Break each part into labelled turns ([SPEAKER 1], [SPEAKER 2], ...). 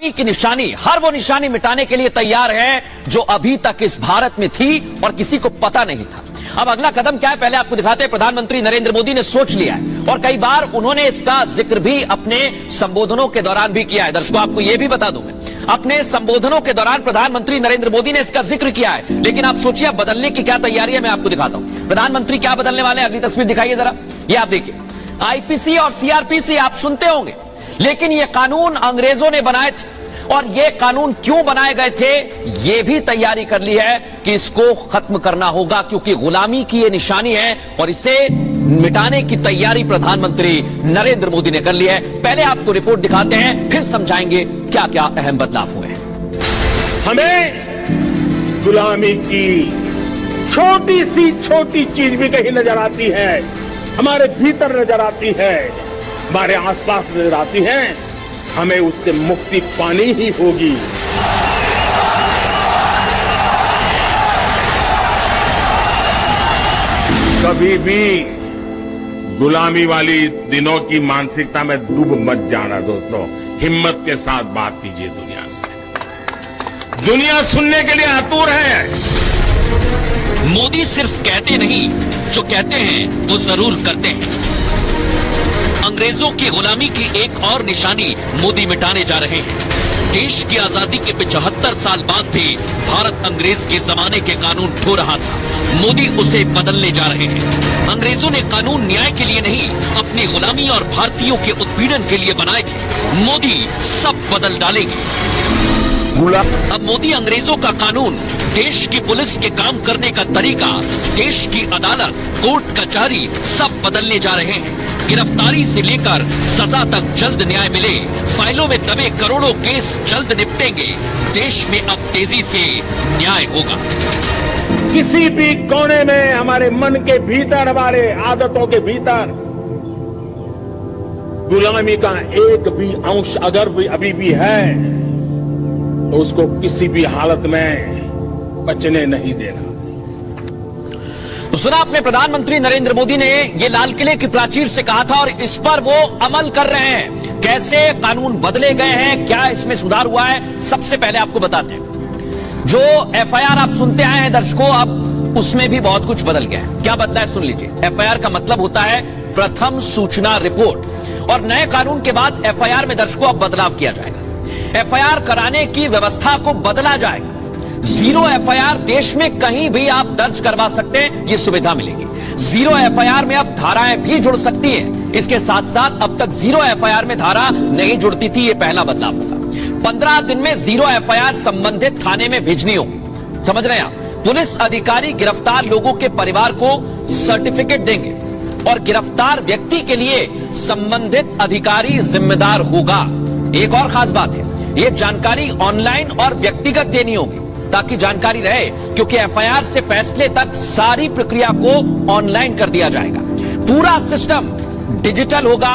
[SPEAKER 1] की निशानी, हर वो निशानी मिटाने के लिए तैयार है जो अभी तक इस भारत में थी और किसी को पता नहीं था। अब अगला कदम क्या है, पहले आपको दिखाते हैं। प्रधानमंत्री नरेंद्र मोदी ने सोच लिया है और कई बार उन्होंने इसका जिक्र भी अपने संबोधनों के दौरान भी किया है। दर्शकों, आपको यह भी बता दूं मैं, अपने संबोधनों के दौरान प्रधानमंत्री नरेंद्र मोदी ने इसका जिक्र किया है। लेकिन आप सोचिए बदलने की क्या तैयारी है, मैं आपको दिखाता हूं। प्रधानमंत्री क्या बदलने वाले हैं, अगली तस्वीर दिखाइए जरा। ये आप देखिए, आईपीसी और सीआरपीसी आप सुनते होंगे, लेकिन ये कानून अंग्रेजों ने बनाए थे और ये कानून क्यों बनाए गए थे, ये भी तैयारी कर ली है कि इसको खत्म करना होगा, क्योंकि गुलामी की ये निशानी है और इसे मिटाने की तैयारी प्रधानमंत्री नरेंद्र मोदी ने कर ली है। पहले आपको रिपोर्ट दिखाते हैं, फिर समझाएंगे क्या क्या अहम बदलाव हुए हैं।
[SPEAKER 2] हमें गुलामी की छोटी सी छोटी चीज भी कहीं नजर आती है, हमारे भीतर नजर आती है, हमारे आसपास नजर आती है, हमें उससे मुक्ति पानी ही होगी। कभी भी गुलामी वाली दिनों की मानसिकता में डूब मत जाना दोस्तों। हिम्मत के साथ बात कीजिए दुनिया से। दुनिया सुनने के लिए आतुर है।
[SPEAKER 1] मोदी सिर्फ कहते नहीं, जो कहते हैं वो जरूर करते हैं। अंग्रेजों की गुलामी की एक और निशानी मोदी मिटाने जा रहे हैं। देश की आजादी के 75 साल बाद भी भारत अंग्रेज के जमाने के कानून ढो रहा था, मोदी उसे बदलने जा रहे हैं। अंग्रेजों ने कानून न्याय के लिए नहीं, अपनी गुलामी और भारतीयों के उत्पीड़न के लिए बनाए थे। मोदी सब बदल डालेंगे। अब मोदी अंग्रेजों का कानून, देश की पुलिस के काम करने का तरीका, देश की अदालत, कोर्ट कचहरी सब बदलने जा रहे हैं। गिरफ्तारी से लेकर सजा तक जल्द न्याय मिले, फाइलों में दबे करोड़ों केस जल्द निपटेंगे। देश में अब तेजी से न्याय होगा।
[SPEAKER 2] किसी भी कोने में हमारे मन के भीतर, हमारे आदतों के भीतर गुलामी का एक भी अंश अगर भी अभी भी है तो उसको किसी भी हालत में बचने नहीं देना।
[SPEAKER 1] तो सुना आपने, प्रधानमंत्री नरेंद्र मोदी ने ये लाल किले की प्राचीर से कहा था और इस पर वो अमल कर रहे हैं। कैसे कानून बदले गए हैं, क्या इसमें सुधार हुआ है, सबसे पहले आपको बताते हैं। जो एफआईआर आप सुनते आए हैं दर्शकों, अब उसमें भी बहुत कुछ बदल गया है। क्या बदला है सुन लीजिए। एफआईआर का मतलब होता है प्रथम सूचना रिपोर्ट, और नए कानून के बाद एफआईआर में दर्शकों अब बदलाव किया जाएगा। एफआईआर कराने की व्यवस्था को बदला जाएगा। जीरो एफआईआर देश में कहीं भी आप दर्ज करवा सकते हैं, ये सुविधा मिलेगी। जीरो एफआईआर में अब धाराएं भी जुड़ सकती हैं। इसके साथ साथ अब तक जीरो एफआईआर में धारा नहीं जुड़ती थी, ये पहला बदलाव होगा। 15 दिन में जीरो एफआईआर संबंधित थाने में भेजनी होगी। समझ रहे हैं आप? पुलिस अधिकारी गिरफ्तार लोगों के परिवार को सर्टिफिकेट देंगे और गिरफ्तार व्यक्ति के लिए संबंधित अधिकारी जिम्मेदार होगा। एक और खास बात है, ये जानकारी ऑनलाइन और व्यक्तिगत देनी होगी ताकि जानकारी रहे, क्योंकि एफआईआर से फैसले तक सारी प्रक्रिया को ऑनलाइन कर दिया जाएगा। पूरा सिस्टम डिजिटल होगा,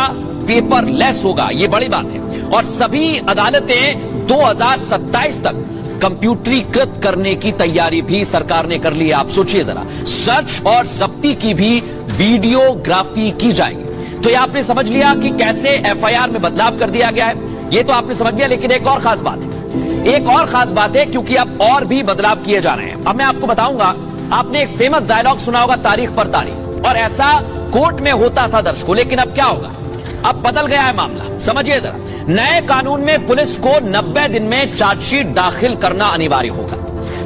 [SPEAKER 1] पेपरलेस होगा, ये बड़ी बात है। और सभी अदालतें 2027 तक कंप्यूटरीकृत करने की तैयारी भी सरकार ने कर ली है। आप सोचिए जरा, सर्च और जब्ती की भी वीडियोग्राफी की जाएगी। तो ये आपने समझ लिया कि कैसे एफआईआर में बदलाव कर दिया गया है, ये तो आपने समझ लिया। लेकिन एक और खास बात है, क्योंकि अब और भी बदलाव किए जा रहे हैं। अब मैं आपको बताऊंगा, आपने एक फेमस डायलॉग सुना होगा, तारीख पर तारीख, और ऐसा कोर्ट में होता था दर्शकों। लेकिन अब क्या होगा, अब बदल गया है मामला, समझिए जरा। नए कानून में पुलिस को 90 दिन में चार्जशीट दाखिल करना अनिवार्य होगा।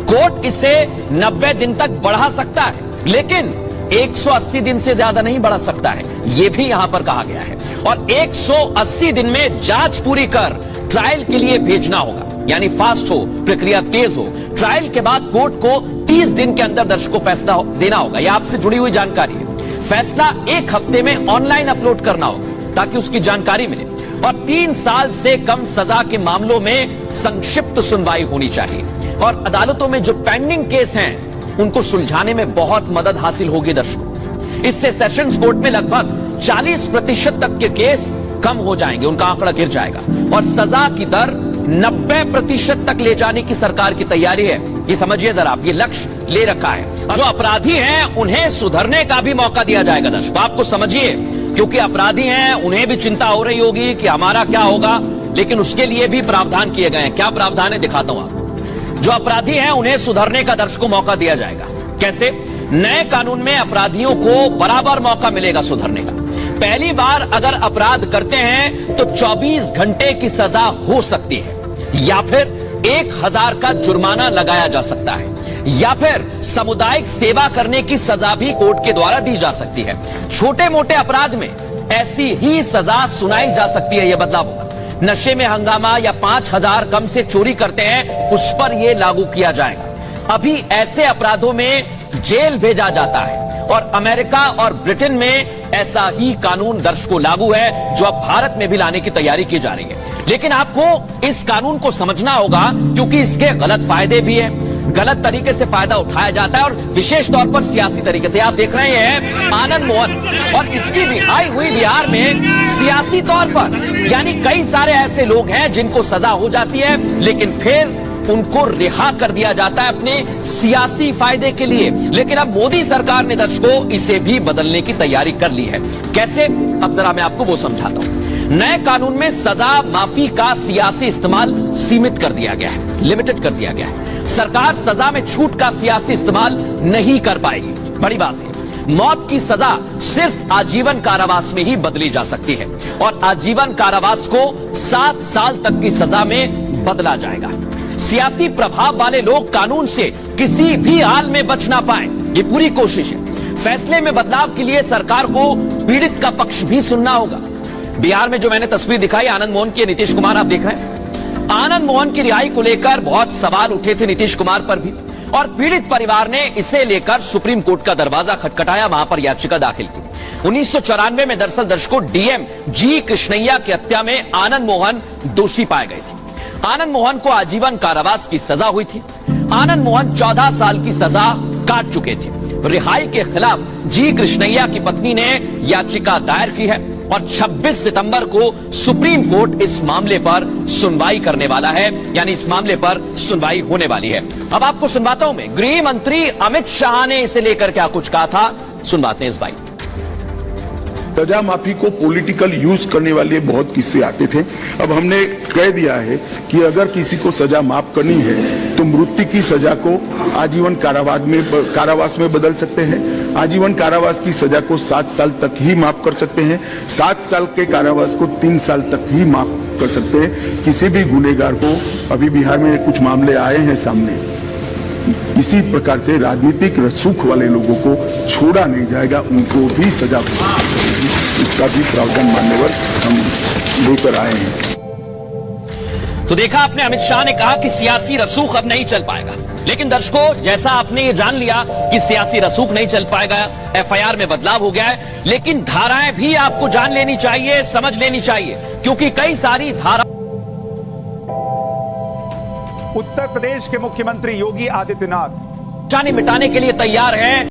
[SPEAKER 1] कोर्ट इसे 90 दिन तक बढ़ा सकता है, लेकिन 180 दिन से ज्यादा नहीं बढ़ा सकता है, यह भी यहां पर कहा गया है। और 180 दिन में जांच पूरी कर ट्रायल के लिए भेजना होगा, यानी फास्ट हो, प्रक्रिया तेज हो। ट्रायल के बाद कोर्ट को 30 दिन के अंदर दर्शकों फैसला देना होगा। यह आपसे जुड़ी हुई जानकारी है। फैसला 1 हफ्ते में ऑनलाइन अपलोड करना होगा ताकि उसकी जानकारी मिले। और 3 साल से कम सजा के मामलों में संक्षिप्त सुनवाई होनी चाहिए। और अदालतों में जो पेंडिंग केस हैं उनको सुलझाने में बहुत मदद हासिल होगी दर्शकों। इससे सेशंस कोर्ट में लगभग 40% तक के केस कम हो जाएंगे, उनका आंकड़ा गिर जाएगा। और सजा की दर 90% तक ले जाने की सरकार की तैयारी है। ये समझिए जरा, आप ये लक्ष्य ले रखा है। जो अपराधी हैं उन्हें सुधरने का भी मौका दिया जाएगा दर्शकों। आपको समझिए, क्योंकि अपराधी हैं, उन्हें भी चिंता हो रही होगी कि हमारा क्या होगा। लेकिन उसके लिए भी प्रावधान किए गए हैं। क्या प्रावधान है दिखाता हूं आपको। जो अपराधी हैं उन्हें सुधरने का दर्शक को मौका दिया जाएगा। कैसे? नए कानून में अपराधियों को बराबर मौका मिलेगा सुधरने का। पहली बार अगर अपराध करते हैं तो 24 घंटे की सजा हो सकती है, या फिर 1000 का जुर्माना लगाया जा सकता है, या फिर सामुदायिक सेवा करने की सजा भी कोर्ट के द्वारा दी जा सकती है। छोटे मोटे अपराध में ऐसी ही सजा सुनाई जा सकती है। यह बदलाव होगा। नशे में हंगामा या 5000 कम से चोरी करते हैं, उस पर यह लागू किया जाएगा। अभी ऐसे अपराधों में जेल भेजा जाता है और अमेरिका और ब्रिटेन में ऐसा ही कानून दर्शक को लागू है, जो अब भारत में भी लाने की तैयारी की जा रही है। लेकिन आपको इस कानून को समझना होगा, क्योंकि इसके गलत फायदे भी हैं। गलत तरीके से फायदा उठाया जाता है और विशेष तौर पर सियासी तरीके से। आप देख रहे हैं आनंद मोहन, और इसकी रिहाई हुई बिहार में सियासी तौर पर, यानी कई सारे ऐसे लोग हैं जिनको सजा हो जाती है लेकिन फिर उनको रिहा कर दिया जाता है अपने सियासी फायदे के लिए। लेकिन अब मोदी सरकार ने दर्शकों इसे भी बदलने की तैयारी कर ली है। कैसे? अब जरा मैं आपको वो समझाता हूं। नए कानून में सजा माफी का सियासी इस्तेमाल सीमित कर दिया गया है, लिमिटेड कर दिया गया है। सरकार सजा में छूट का सियासी इस्तेमाल नहीं कर पाएगी। बड़ी बात है, मौत की सजा सिर्फ आजीवन कारावास में ही बदली जा सकती है, और आजीवन कारावास को 7 साल तक की सजा में बदला जाएगा। सियासी प्रभाव वाले लोग कानून से किसी भी हाल में बच ना पाए, ये पूरी कोशिश है। फैसले में बदलाव के लिए सरकार को पीड़ित का पक्ष भी सुनना होगा। बिहार में जो मैंने तस्वीर दिखाई आनंद मोहन की, नीतीश कुमार आप देख रहे हैं। आनंद मोहन की रिहाई को लेकर बहुत सवाल उठे थे नीतीश कुमार पर भी, और पीड़ित परिवार ने इसे लेकर सुप्रीम कोर्ट का दरवाजा खटखटाया, वहां पर याचिका दाखिल की। 1994 में दरअसल दर्शकों डीएम जी कृष्णैया की हत्या में आनंद मोहन दोषी पाए गए थे। आनंद मोहन को आजीवन कारावास की सजा हुई थी। आनंद मोहन 14 साल की सजा काट चुके थे। रिहाई के खिलाफ जी कृष्णैया की पत्नी ने याचिका दायर की है, और 26 सितंबर को सुप्रीम कोर्ट इस मामले पर सुनवाई करने वाला है, यानी इस मामले पर सुनवाई होने वाली है। अब आपको सुनवाता हूं मैं, गृह मंत्री अमित शाह ने इसे लेकर क्या कुछ कहा था, सुनवाते हैं इस बाइट।
[SPEAKER 3] सजा माफी को पॉलिटिकल यूज करने वाले बहुत किस्से आते थे। अब हमने कह दिया है कि अगर किसी को सजा माफ करनी है तो मृत्यु की सजा को आजीवन कारावास में बदल सकते हैं। आजीवन कारावास की सजा को 7 साल तक ही माफ कर सकते हैं। 7 साल के कारावास को 3 साल तक ही माफ कर सकते हैं। किसी भी गुनहगार को, अभी बिहार में कुछ मामले आए हैं सामने, इसी प्रकार से राजनीतिक रसूख वाले लोगों को छोड़ा नहीं जाएगा, उनको भी सजा होगी। इसका भी प्रावधान मान्यवर हम लेकर आए हैं।
[SPEAKER 1] तो देखा आपने, अमित शाह ने कहा कि सियासी रसूख अब नहीं चल पाएगा। लेकिन दर्शकों, जैसा आपने ये जान लिया कि सियासी रसूख नहीं चल पाएगा, एफआईआर में बदलाव हो गया है, लेकिन धाराएं भी आपको जान लेनी चाहिए, समझ लेनी चाहिए, क्योंकि कई सारी धारा।
[SPEAKER 4] उत्तर प्रदेश के मुख्यमंत्री योगी आदित्यनाथ
[SPEAKER 1] मिटाने के लिए तैयार हैं।